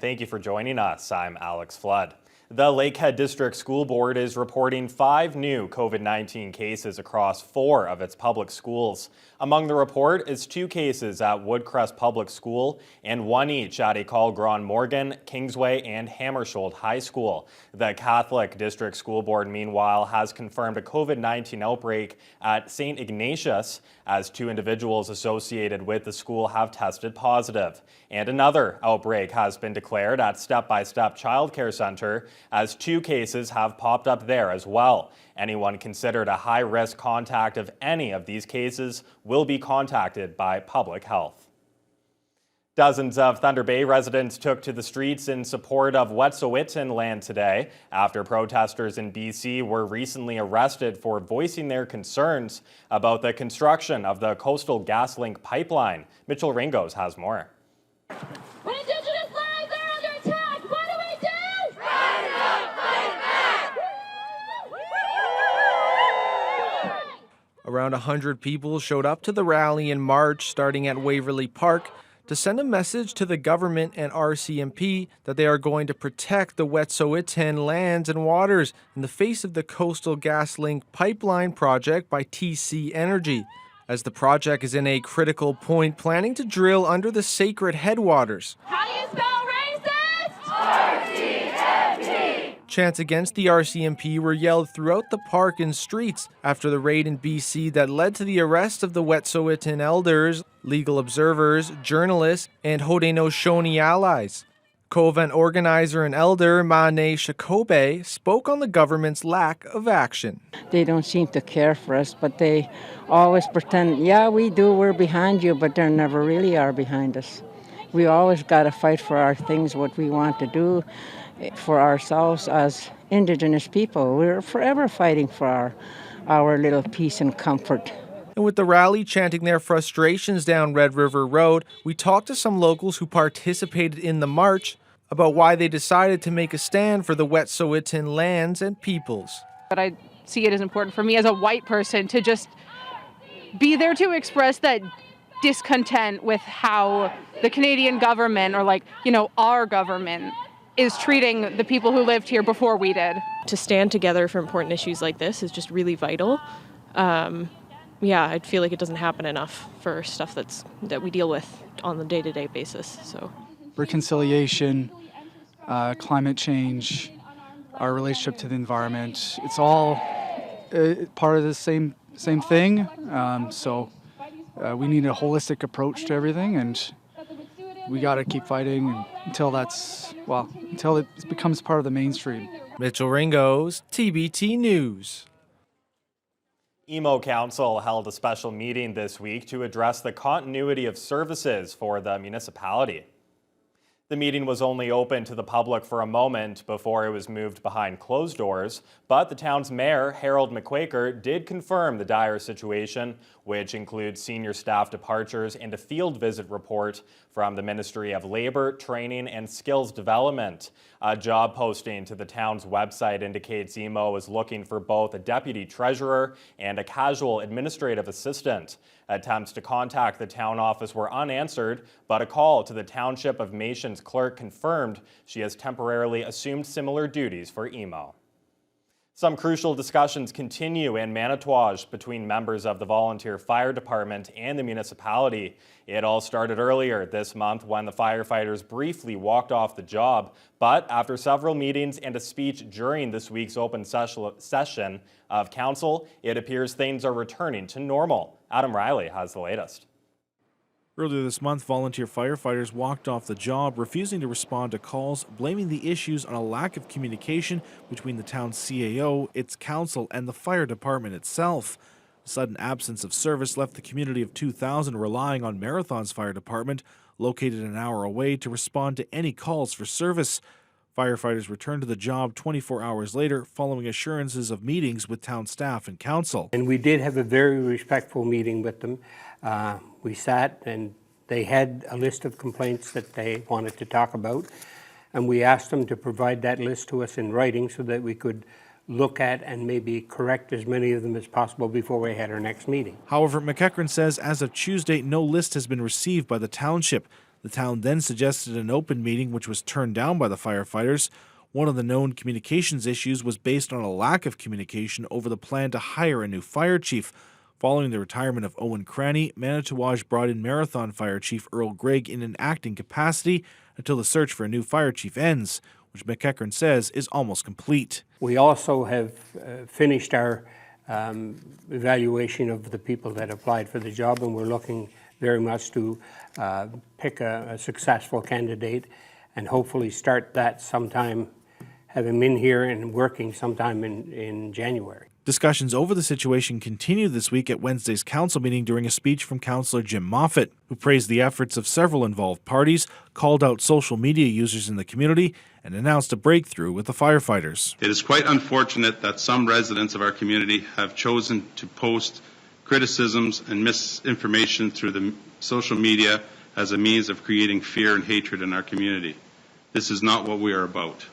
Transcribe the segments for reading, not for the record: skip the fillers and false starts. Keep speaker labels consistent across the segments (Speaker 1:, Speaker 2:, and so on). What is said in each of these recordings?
Speaker 1: thank you for joining us. I'm Alex Flood. The Lakehead District School Board is reporting 5 new COVID-19 cases across 4 of its public schools. Among the report is 2 cases at Woodcrest Public School and 1 each at École Grand Morgan, Kingsway, and Hammersholt High School. The Catholic District School Board, meanwhile, has confirmed a COVID-19 outbreak at St. Ignatius, as 2 individuals associated with the school have tested positive. And another outbreak has been declared at Step by Step Child Care Center, as 2 cases have popped up there as well. Anyone considered a high-risk contact of any of these cases will be contacted by public health. Dozens of Thunder Bay residents took to the streets in support of Wetsuwets land today after protesters in BC were recently arrested for voicing their concerns about the construction of the Coastal GasLink pipeline. Mitchell Ringos has more.
Speaker 2: Around 100 people showed up to the rally in March, starting at Waverly Park, to send a message to the government and RCMP that they are going to protect the Wet'suwet'en lands and waters in the face of the Coastal GasLink pipeline project by TC Energy, as the project is in a critical point planning to drill under the sacred headwaters.
Speaker 3: How do you spell racist? RCMP!
Speaker 2: Chants against the RCMP were yelled throughout the park and streets after the raid in BC that led to the arrest of the Wet'suwet'en elders, legal observers, journalists, and Haudenosaunee allies. Co-event organizer and elder Mane Shakobe spoke on the government's lack of action.
Speaker 4: They don't seem to care for us, but they always pretend, yeah, we do, we're behind you, but they never really are behind us. We always got to fight for our things, what we want to do for ourselves as Indigenous people. We're forever fighting for our little peace and comfort.
Speaker 2: And with the rally chanting their frustrations down Red River Road, we talked to some locals who participated in the march about why they decided to make a stand for the Wet'suwet'en lands and peoples.
Speaker 5: But I see it as important for me as a white person to just be there to express that discontent with how the Canadian government, or our government, is treating the people who lived here before we did.
Speaker 6: To stand together for important issues like this is just really vital. I feel like it doesn't happen enough for stuff that we deal with on the day-to-day basis. So,
Speaker 7: reconciliation, climate change, our relationship to the environment, it's all part of the same thing. We need a holistic approach to everything, and we got to keep fighting until it becomes part of the mainstream.
Speaker 2: Mitchell Ringos, TBT News.
Speaker 1: Emo Council held a special meeting this week to address the continuity of services for the municipality. The meeting was only open to the public for a moment before it was moved behind closed doors, but the town's mayor, Harold McQuaker, did confirm the dire situation, which includes senior staff departures and a field visit report from the Ministry of Labor, Training and Skills Development. A job posting to the town's website indicates Emo is looking for both a deputy treasurer and a casual administrative assistant. Attempts to contact the town office were unanswered, but a call to the Township of Mation's clerk confirmed she has temporarily assumed similar duties for Emo. Some crucial discussions continue in Manitouwadge between members of the volunteer fire department and the municipality. It all started earlier this month when the firefighters briefly walked off the job, but after several meetings and a speech during this week's open session of council, it appears things are returning to normal. Adam Riley has the latest.
Speaker 8: Earlier this month, volunteer firefighters walked off the job, refusing to respond to calls, blaming the issues on a lack of communication between the town's CAO, its council, and the fire department itself. The sudden absence of service left the community of 2,000 relying on Marathon's fire department, located an hour away, to respond to any calls for service. Firefighters returned to the job 24 hours later, following assurances of meetings with town staff and council.
Speaker 9: And we did have a very respectful meeting with them. We sat and they had a list of complaints that they wanted to talk about, and we asked them to provide that list to us in writing so that we could look at and maybe correct as many of them as possible before we had our next meeting.
Speaker 8: However, McEachran says as of Tuesday, no list has been received by the township. The town then suggested an open meeting, which was turned down by the firefighters. One of the known communications issues was based on a lack of communication over the plan to hire a new fire chief. Following the retirement of Owen Cranny, Manitowaj brought in Marathon Fire Chief Earl Gregg in an acting capacity until the search for a new fire chief ends, which McEachern says is almost complete.
Speaker 9: We also have finished our evaluation of the people that applied for the job, and we're looking very much to pick a successful candidate and hopefully start that sometime, have him in here and working sometime in January.
Speaker 8: Discussions over the situation continued this week at Wednesday's council meeting during a speech from Councillor Jim Moffat, who praised the efforts of several involved parties, called out social media users in the community, and announced a breakthrough with the firefighters.
Speaker 10: It is quite unfortunate that some residents of our community have chosen to post criticisms and misinformation through the social media as a means of creating fear and hatred in our community. This is not what we are about.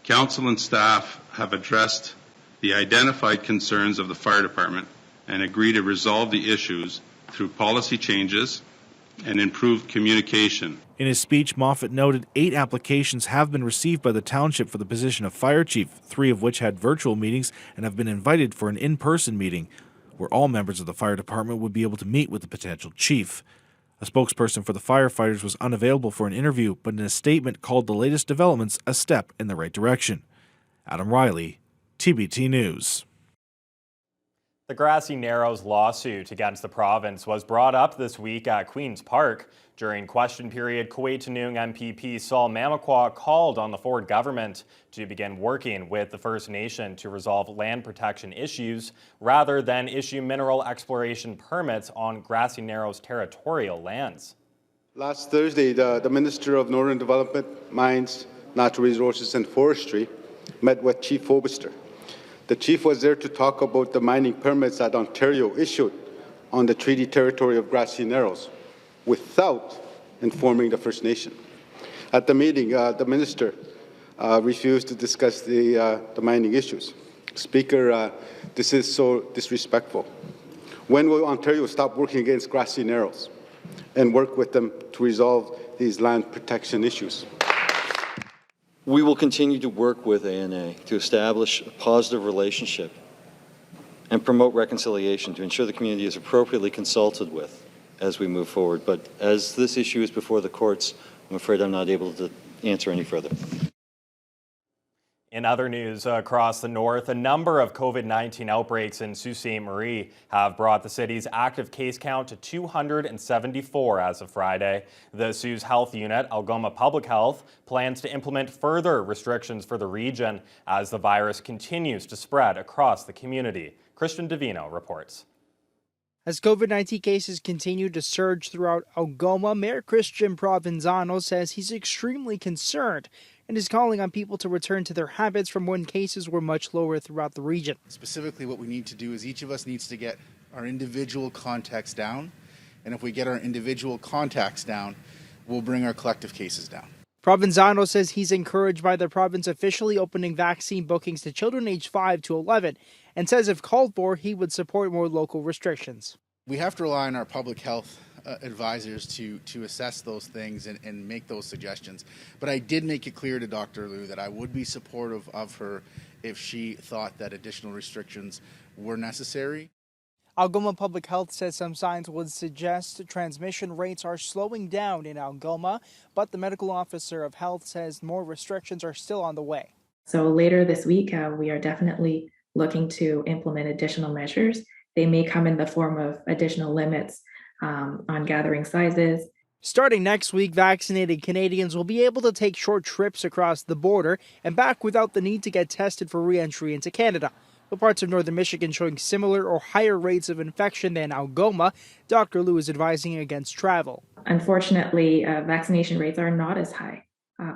Speaker 10: Council and staff have addressed the identified concerns of the fire department and agree to resolve the issues through policy changes and improved communication.
Speaker 8: In his speech, Moffat noted 8 applications have been received by the township for the position of fire chief, 3 of which had virtual meetings and have been invited for an in-person meeting, where all members of the fire department would be able to meet with the potential chief. A spokesperson for the firefighters was unavailable for an interview, but in a statement called the latest developments a step in the right direction. Adam Riley, TBT News.
Speaker 1: The Grassy Narrows lawsuit against the province was brought up this week at Queen's Park. During question period, Kuwait-Tanung MPP Saul Mamakwa called on the Ford government to begin working with the First Nation to resolve land protection issues rather than issue mineral exploration permits on Grassy Narrows territorial lands.
Speaker 11: Last Thursday, the Minister of Northern Development, Mines, Natural Resources and Forestry met with Chief Obister. The chief was there to talk about the mining permits that Ontario issued on the treaty territory of Grassy Narrows without informing the First Nation. At the meeting, the minister refused to discuss the mining issues. Speaker, this is so disrespectful. When will Ontario stop working against Grassy Narrows and work with them to resolve these land protection issues?
Speaker 12: We will continue to work with ANA to establish a positive relationship and promote reconciliation to ensure the community is appropriately consulted with as we move forward. But as this issue is before the courts, I'm afraid I'm not able to answer any further.
Speaker 1: In other news across the north, a number of COVID-19 outbreaks in Sault Ste. Marie have brought the city's active case count to 274 as of Friday. The Sault's Health Unit, Algoma Public Health, plans to implement further restrictions for the region as the virus continues to spread across the community. Christian Davino reports.
Speaker 13: As COVID-19 cases continue to surge throughout Algoma, Mayor Christian Provenzano says he's extremely concerned and is calling on people to return to their habits from when cases were much lower throughout the region.
Speaker 14: Specifically, what we need to do is each of us needs to get our individual contacts down, and if we get our individual contacts down, we'll bring our collective cases down.
Speaker 13: Provenzano says he's encouraged by the province officially opening vaccine bookings to children aged 5 to 11 and says if called for, he would support more local restrictions.
Speaker 14: We have to rely on our public health advisors to assess those things and make those suggestions. But I did make it clear to Dr. Liu that I would be supportive of her if she thought that additional restrictions were necessary.
Speaker 13: Algoma Public Health says some signs would suggest transmission rates are slowing down in Algoma, but the medical officer of health says more restrictions are still on the way.
Speaker 15: So later this week, we are definitely looking to implement additional measures. They may come in the form of additional limits on gathering sizes.
Speaker 13: Starting next week, vaccinated Canadians will be able to take short trips across the border and back without the need to get tested for re-entry into Canada. With parts of northern Michigan showing similar or higher rates of infection than Algoma, Dr. Liu is advising against travel.
Speaker 15: Unfortunately, vaccination rates are not as high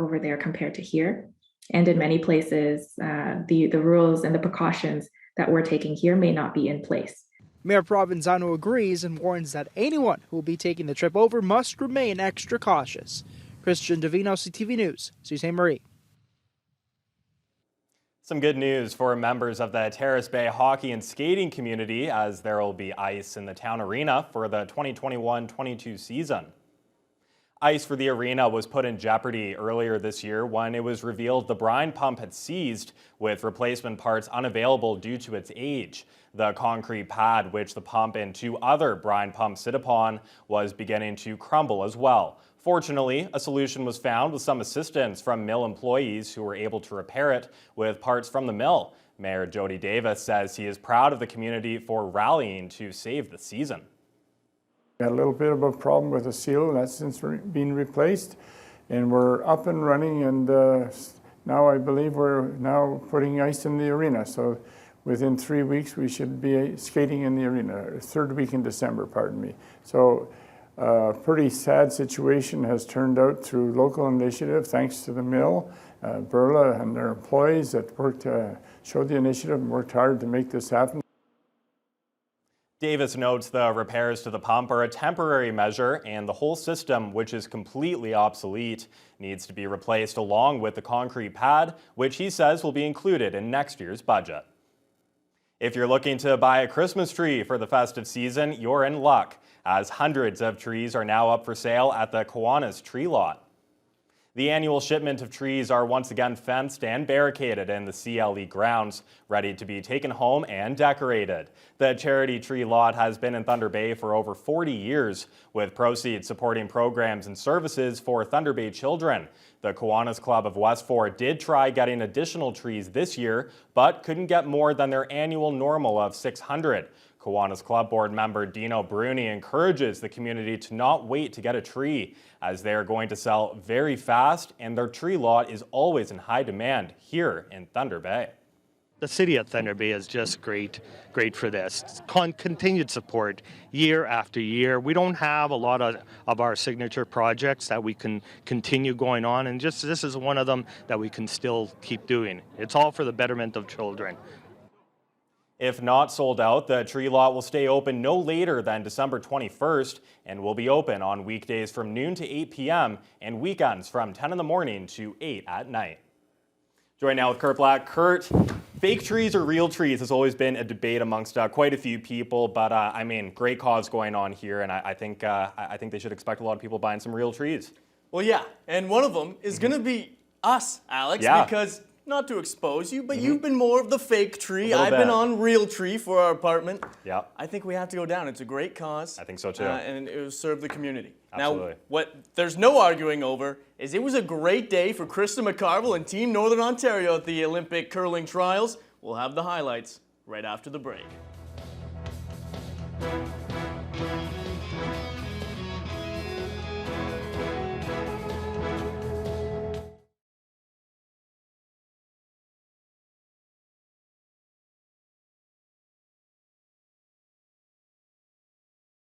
Speaker 15: over there compared to here. And in many places, the rules and the precautions that we're taking here may not be in place.
Speaker 13: Mayor Provenzano agrees and warns that anyone who will be taking the trip over must remain extra cautious. Christian Davino, CTV News, Sault Ste. Marie.
Speaker 1: Some good news for members of the Terrace Bay hockey and skating community, as there will be ice in the town arena for the 2021-22 season. Ice for the arena was put in jeopardy earlier this year when it was revealed the brine pump had seized, with replacement parts unavailable due to its age. The concrete pad, which the pump and 2 other brine pumps sit upon, was beginning to crumble as well. Fortunately, a solution was found with some assistance from mill employees who were able to repair it with parts from the mill. Mayor Jody Davis says he is proud of the community for rallying to save the season.
Speaker 16: We had a little bit of a problem with the seal, and that's since been replaced, and we're up and running, and now I believe we're now putting ice in the arena. So within 3 weeks we should be skating in the arena, 3rd week in December, pardon me. So a pretty sad situation has turned out through local initiative, thanks to the mill, Burla and their employees that worked, showed the initiative and worked hard to make this happen.
Speaker 1: Davis notes the repairs to the pump are a temporary measure, and the whole system, which is completely obsolete, needs to be replaced along with the concrete pad, which he says will be included in next year's budget. If you're looking to buy a Christmas tree for the festive season, you're in luck, as hundreds of trees are now up for sale at the Kiwanis tree lot. The annual shipment of trees are once again fenced and barricaded in the CLE grounds, ready to be taken home and decorated. The charity tree lot has been in Thunder Bay for over 40 years, with proceeds supporting programs and services for Thunder Bay children. The Kiwanis Club of Westford did try getting additional trees this year, but couldn't get more than their annual normal of 600. Kiwanis Club Board member Dino Bruni encourages the community to not wait to get a tree, as they are going to sell very fast, and their tree lot is always in high demand here in Thunder Bay.
Speaker 17: The city of Thunder Bay is just great for this. Continued support year after year. We don't have a lot of our signature projects that we can continue going on, and just this is one of them that we can still keep doing. It's all for the betterment of children.
Speaker 1: If not sold out, the tree lot will stay open no later than December 21st and will be open on weekdays from noon to 8 p.m. and weekends from 10 in the morning to 8 at night. Join now with Kurt Black. Kurt, fake trees or real trees has always been a debate amongst quite a few people, but I mean, great cause going on here, and I think they should expect a lot of people buying some real trees.
Speaker 18: Well, yeah, and one of them is going to be us, Alex, because not to expose you, but you've been more of the fake tree. I've been on real tree for our apartment.
Speaker 1: Yeah.
Speaker 18: I think we have to go down. It's a great cause.
Speaker 1: I think so too.
Speaker 18: And it will serve the community.
Speaker 1: Absolutely.
Speaker 18: Now, what there's no arguing over is it was a great day for Krista McCarville and Team Northern Ontario at the Olympic curling trials. We'll have the highlights right after the break.